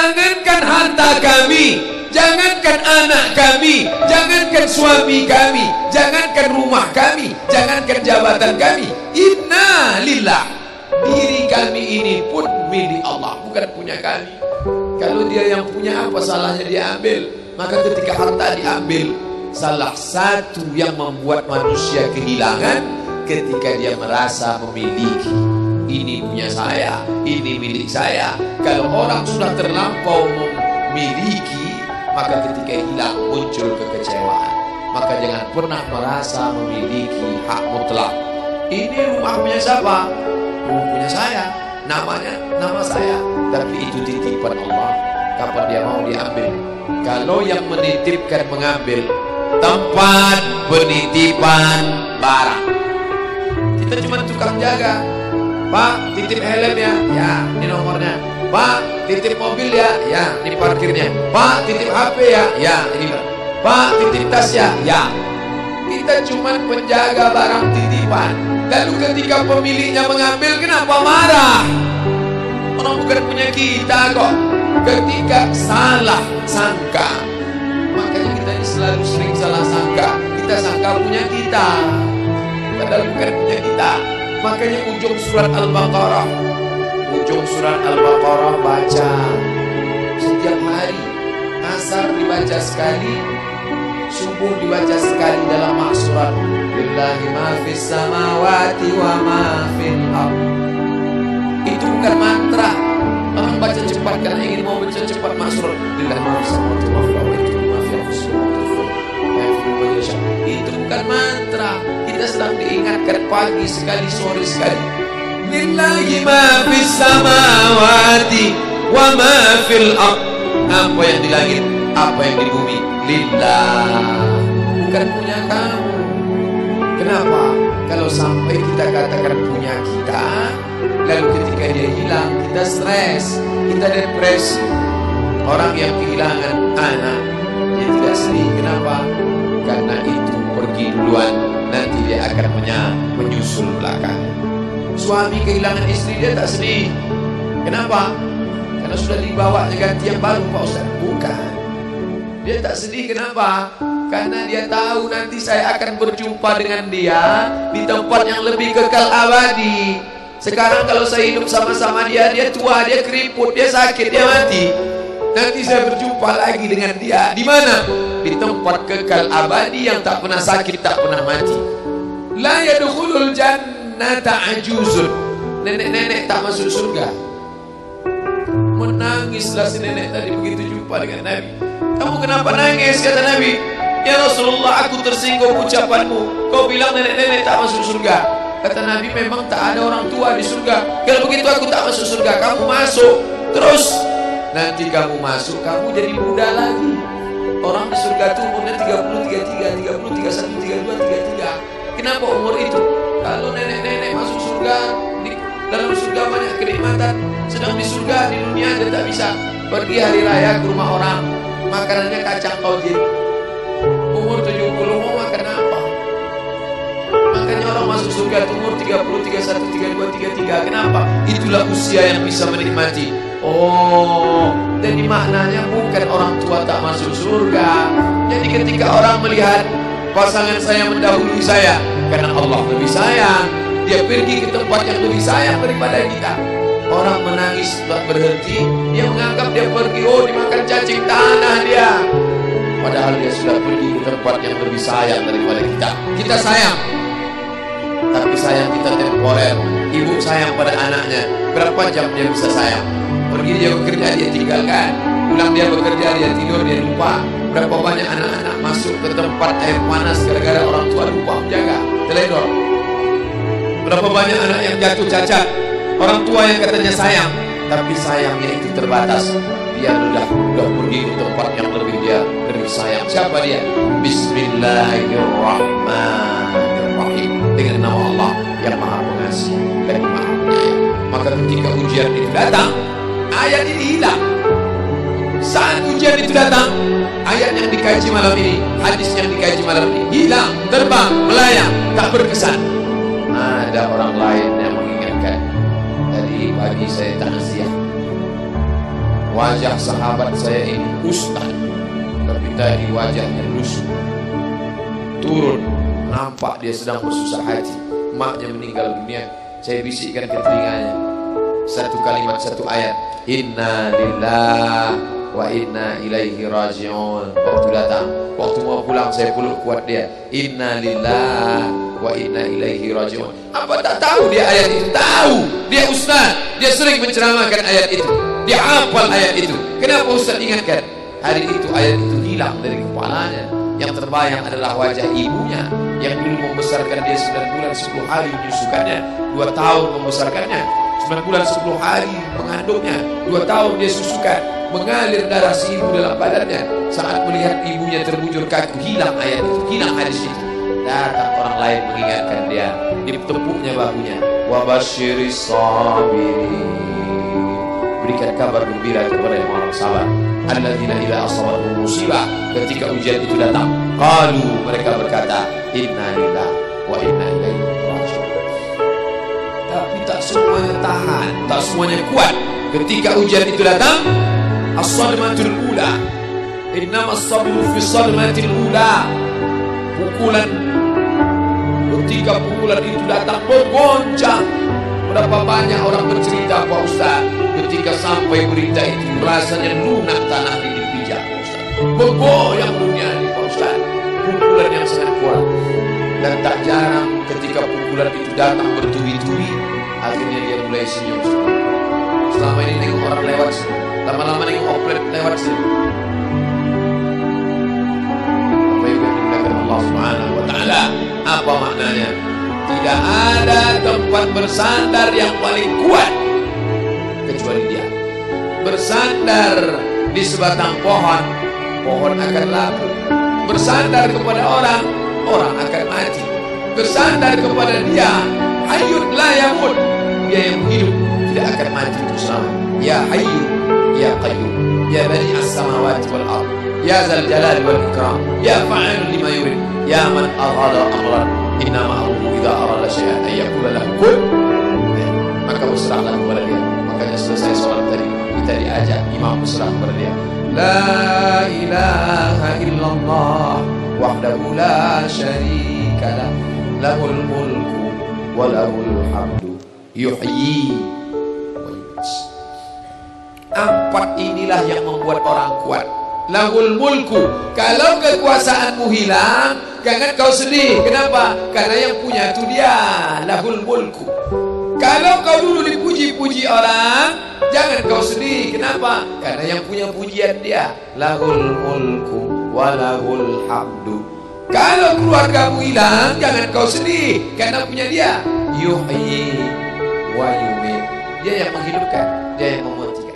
Jangankan harta kami, jangankan anak kami, jangankan suami kami, jangankan rumah kami, jangankan jabatan kami. Inna lillah, diri kami ini pun milik Allah, bukan punya kami. Kalau dia yang punya, apa salahnya dia ambil? Maka ketika harta diambil, salah satu yang membuat manusia kehilangan ketika dia merasa memiliki. Ini punya saya, ini milik saya. Kalau orang sudah terlampau memiliki, maka ketika hilang muncul kekecewaan. Maka jangan pernah merasa memiliki hak mutlak. Ini rumah punya siapa? Rumah punya saya, namanya nama saya, tapi itu titipan Allah. Kapan dia mau diambil? Kalau yang menitipkan mengambil, tempat penitipan barang, kita cuma tukang jaga. Pak, titip helm ya, ya, ini nomornya. Pak, titip mobil ya, ya, ini parkirnya. Pak, titip HP ya, ya, ini. Pak, titip tas ya, ya. Kita cuma penjaga barang titipan. Lalu ketika pemiliknya mengambil, kenapa marah? Orang bukan punya kita kok. Ketika salah sangka, makanya kita ini selalu sering salah sangka. Kita sangka punya kita, padahal bukan punya kita. Makanya ujung surat Al-Baqarah, baca setiap hari. Asar dibaca sekali, subuh dibaca sekali dalam maksurat. Lillahi ma fis samawati wa ma fil ardh. Itu bukan mantra. Orang baca cepat karena ingin mau baca cepat maksurat. Lillahi ma fis samawati wa fil ardh. Itu bukan mantra. Kita sedang diingatkan pagi sekali, sore sekali. Lillahi ma fis samawati wa ma fil ardh. Apa yang di langit, apa yang di bumi, lillah, bukan punya kamu. Kenapa? Kalau sampai kita katakan punya kita, lalu ketika dia hilang, kita stres, kita depresi. Orang yang kehilangan anak, dia tidak sedih. Kenapa? Karena itu pergi duluan, nanti dia akan menyusul belakang. Suami kehilangan istri, dia tak sedih. Kenapa? Karena sudah dibawanya ganti yang baru, Pak Ustaz. Bukan. Dia tak sedih, kenapa? Karena dia tahu nanti saya akan berjumpa dengan dia di tempat yang lebih kekal abadi. Sekarang kalau saya hidup sama-sama dia, dia tua, dia keriput, dia sakit, dia mati. Nanti saya berjumpa lagi dengan dia. Di mana? Di tempat kekal abadi yang tak pernah sakit, tak pernah mati. La yadkhulul jannata ajuzun. Nenek-nenek tak masuk surga. Menangislah si nenek tadi begitu jumpa dengan Nabi. Kamu kenapa nangis? Kata Nabi. Ya Rasulullah, aku tersinggung ucapanmu. Kau bilang nenek-nenek tak masuk surga. Kata Nabi, memang tak ada orang tua di surga. Kalau begitu aku tak masuk surga. Kamu masuk. Terus nanti kamu masuk, kamu jadi muda lagi. Orang di surga itu umurnya 30, 33, 30, 31, 32, 33. Kenapa umur itu? Kalau nenek-nenek masuk surga, di dalam surga banyak kenikmatan. Sedang di surga, di dunia dia tak bisa. Pergi hari raya ke rumah orang, makanannya kacang tauhid. Umur 70 mau makan apa? Makanya orang masuk surga itu umur 30, 31, 32, 33. Kenapa? Itulah usia yang bisa menikmati. Oh, jadi maknanya bukan orang tua tak masuk surga. Jadi ketika orang melihat pasangan saya mendahului saya, karena Allah lebih sayang, dia pergi ke tempat yang lebih sayang daripada kita. Orang menangis tak berhenti, dia menganggap dia pergi, oh dimakan cacing tanah dia. Padahal dia sudah pergi ke tempat yang lebih sayang daripada kita. Kita sayang, tapi sayang kita temporer. Ibu sayang pada anaknya, berapa jam dia bisa sayang? Pergi dia bekerja, dia tinggalkan. Pulang dia bekerja, dia tidur, dia lupa. Berapa banyak anak-anak masuk ke tempat air panas gara-gara orang tua lupa menjaga, teledor. Berapa banyak anak yang jatuh cacat, orang tua yang katanya sayang, tapi sayangnya itu terbatas. Dia sudah pergi ke tempat yang lebih sayang. Siapa dia? Bismillahirrahmanirrahim. Dengan nama Allah yang Maha Pengasih dan Maha Penyayang. Maka ketika ujian itu datang, ayat ini hilang. Saat ujian itu datang, ayat yang dikaji malam ini, hadis yang dikaji malam ini hilang, terbang, melayang, tak berkesan. Ada orang lain yang mengingatkan. Tadi pagi saya takziah. wajah sahabat saya ini ustaz, tapi tadi wajahnya lusuh. Turun, nampak dia sedang bersusah hati, maknya meninggal dunia. Saya bisikkan ke telinganya satu kalimat, satu ayat, inna lillahi wa inna ilaihi raji'un. Waktu datang, waktu mau pulang, saya peluk kuat dia, inna lillahi wa inna ilaihi raji'un. Apa tak tahu dia ayat itu? Tahu, dia ustaz, dia sering menceramahkan ayat itu, dia hafal ayat itu. Kenapa ustaz ingatkan? Hari itu ayat itu hilang dari kepalanya. Yang terbayang adalah wajah ibunya yang dulu membesarkan dia 9 bulan 10 hari, menyusukannya 2 tahun, membesarkannya 9 bulan 10 hari, mengandungnya 2 tahun, dia susukan, mengalir darah si ibu dalam badannya. Saat melihat ibunya terbujur kaku, hilang ayat itu, hilang hadis itu. Datang orang lain mengingatkan dia, ditepuknya bahunya, wabasyiris sabirin, berikan kabar gembira kepada yang orang sabar, alladzina idza asabatuhum musibah, ketika ujian itu datang, qalu, mereka berkata, inna lillahi wa inna ilaihi raji'un. Tapi tak semuanya tahan, tak semuanya kuat. Ketika ujian itu datang, as-sadmatul ula, innamas sabru fi sadmatil ula, pukulan. Ketika pukulan itu datang, bergoncang. Berapa banyak orang bercerita, Pak Ustaz, ketika sampai berita itu rasanya lunak tanah ini dipijak, Pak Ustaz, bergoyang dunia ini, Pak Ustaz. Pukulan yang sangat kuat. Dan tak jarang ketika pukulan itu datang bertubi-tubi, akhirnya dia mulai senyum. Selama ini nengok orang lewat sini, lama-lama nengok oplet lewat sini. Apa yang dimuliakan Allah Subhanahu wa Ta'ala? Apa maknanya? Tidak ada tempat bersandar yang paling kuat kecuali dia. Bersandar di sebatang pohon, pohon akan laku. Bersandar kepada orang, orang akan mati. Bersandar kepada dia, hayyun la yamut, dia yang hidup tidak akan mati itu selama. Ya hayyu ya qayyum ya bani as-samawati wal ard ya zal jalali wal ikram ya fa'ilun lima yurid ya man aghada amran innama amruhu idza arada syai'an ay yaqula lahu kun. Maka berserahlah kepada dia. Makanya selesai sholat tadi kita diajak imam berserah kepada dia. La ilaha illallah wahdahu la syarika lah, lahul mulku wa lahul hamdu yuhyi wa yumiit. 4 inilah yang membuat orang kuat. Lahul mulku, kalau kekuasaanmu hilang, jangan kau sedih. Kenapa? Karena yang punya itu dia. Lahul mulku. Kalau kau dulu dipuji-puji orang, jangan kau sedih. Kenapa? Karena yang punya pujian dia. Lahul mulku wa lahul hamdu. Kalau keluargamu hilang, jangan kau sedih, karena punya dia. Yuhyi wa yumiit. Dia yang menghidupkan, dia yang mematikan.